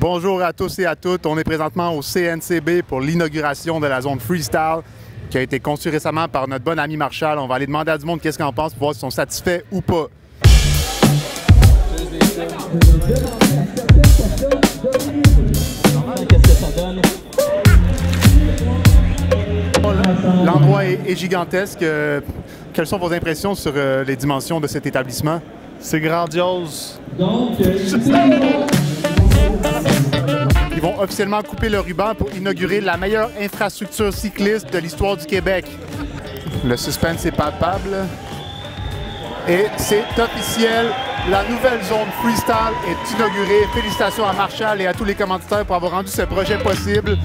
Bonjour à tous et à toutes. On est présentement au CNCB pour l'inauguration de la zone freestyle qui a été conçue récemment par notre bon ami Marshall. On va aller demander à du monde qu'est-ce qu'ils en pensent pour voir s'ils sont satisfaits ou pas. L'endroit est gigantesque. Quelles sont vos impressions sur les dimensions de cet établissement? C'est grandiose. Ils vont officiellement couper le ruban pour inaugurer la meilleure infrastructure cycliste de l'histoire du Québec. Le suspense est palpable. Et c'est officiel, la nouvelle zone freestyle est inaugurée. Félicitations à Marshall et à tous les commanditaires pour avoir rendu ce projet possible.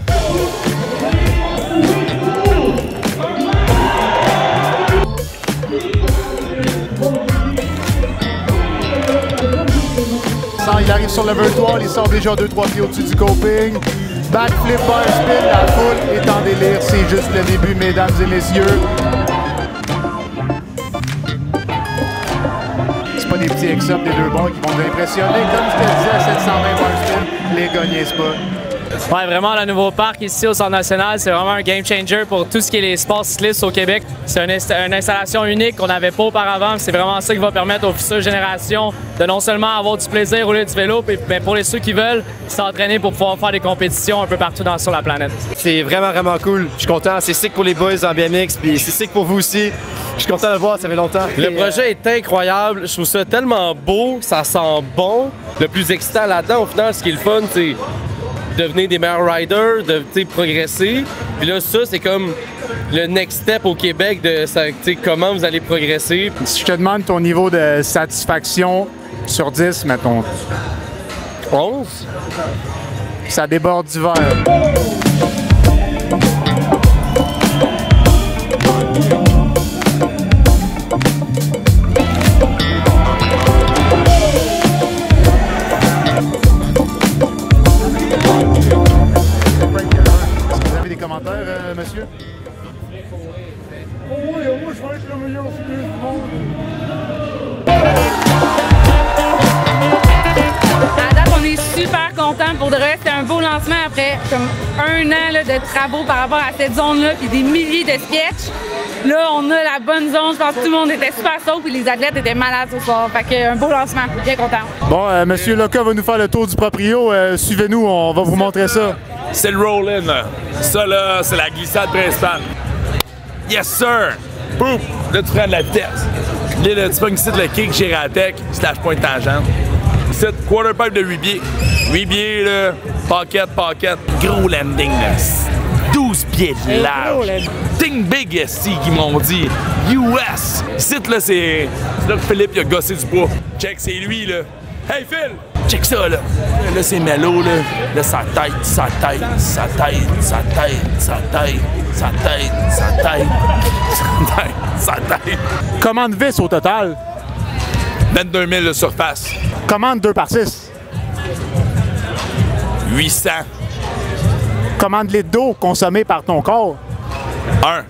Il arrive sur le virtual, il sort déjà 2-3 pieds au-dessus du coping. Backflip, bar spin, la foule est en délire. C'est juste le début, mesdames et messieurs. C'est pas des petits ex-ups des deux bords qui vont nous impressionner. Comme je te disais, à 720 bar spin, les gars niaisent pas. Ouais, vraiment, le nouveau parc ici au Centre national, c'est vraiment un game changer pour tout ce qui est les sports cyclistes au Québec. C'est une installation unique qu'on n'avait pas auparavant. C'est vraiment ça qui va permettre aux futures générations de non seulement avoir du plaisir, rouler du vélo, mais pour ceux qui veulent s'entraîner pour pouvoir faire des compétitions un peu partout sur la planète. C'est vraiment cool. Je suis content. C'est sick pour les boys en BMX, puis c'est sick pour vous aussi. Je suis content de le voir, ça fait longtemps. Le projet est incroyable. Je trouve ça tellement beau, ça sent bon. Le plus excitant là-dedans, au final, ce qui est le fun, c'est devenir des meilleurs riders, de progresser. Puis là, ça, c'est comme le next step au Québec de comment vous allez progresser. Si je te demande ton niveau de satisfaction sur 10, mettons. 11? Ça déborde du verre. Monsieur? Moi, je vais être le meilleur cycliste du monde. À date, on est super contents. Pour de vrai, c'était un beau lancement après comme un an là, de travaux par rapport à cette zone-là, puis des milliers de sketchs. Là, on a la bonne zone. Je pense que tout le monde était super sauf, puis les athlètes étaient malades ce soir. Fait que un beau lancement. Bien content. Bon, Monsieur Loca va nous faire le tour du proprio. Suivez-nous, on va vous montrer ça. C'est le roll-in. Ça, là, c'est la glissade principale. Yes, sir! Boum! Là, tu prends de la vitesse. Là, tu pognes ici le kick chez Ratec, slash point tangente. Ici, quarter pipe de 8 pieds. 8 pieds, là, pocket. Gros landing, là. 12 pieds de large. Think big, ici, qu'ils m'ont dit. US! Ici, là, c'est là que Philippe, il a gossé du bois. Check, c'est lui, là. Hey, Phil! Check ça, là. Là, c'est Mello, là. Là, sa tête. Combien de vis au total? 22 000 de surface. Commande 2 par 6. 800. Combien de litres d'eau consommés par ton corps? 1.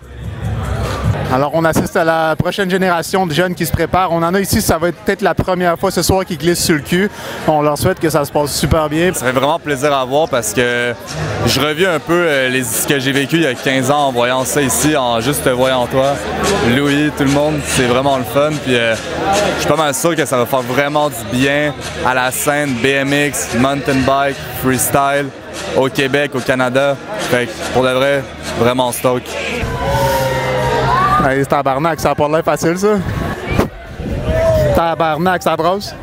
Alors, on assiste à la prochaine génération de jeunes qui se préparent. On en a ici, ça va être peut-être la première fois ce soir qu'ils glissent sur le cul. On leur souhaite que ça se passe super bien. Ça fait vraiment plaisir à voir parce que je revis un peu ce que j'ai vécu il y a 15 ans en voyant ça ici, en juste voyant toi, Louis, tout le monde. C'est vraiment le fun. Puis je suis pas mal sûr que ça va faire vraiment du bien à la scène BMX, mountain bike, freestyle au Québec, au Canada. Fait que pour de vrai, vraiment stock. Hey, tabarnak, ça a pas l'air facile, ça. Tabarnak, ça brosse.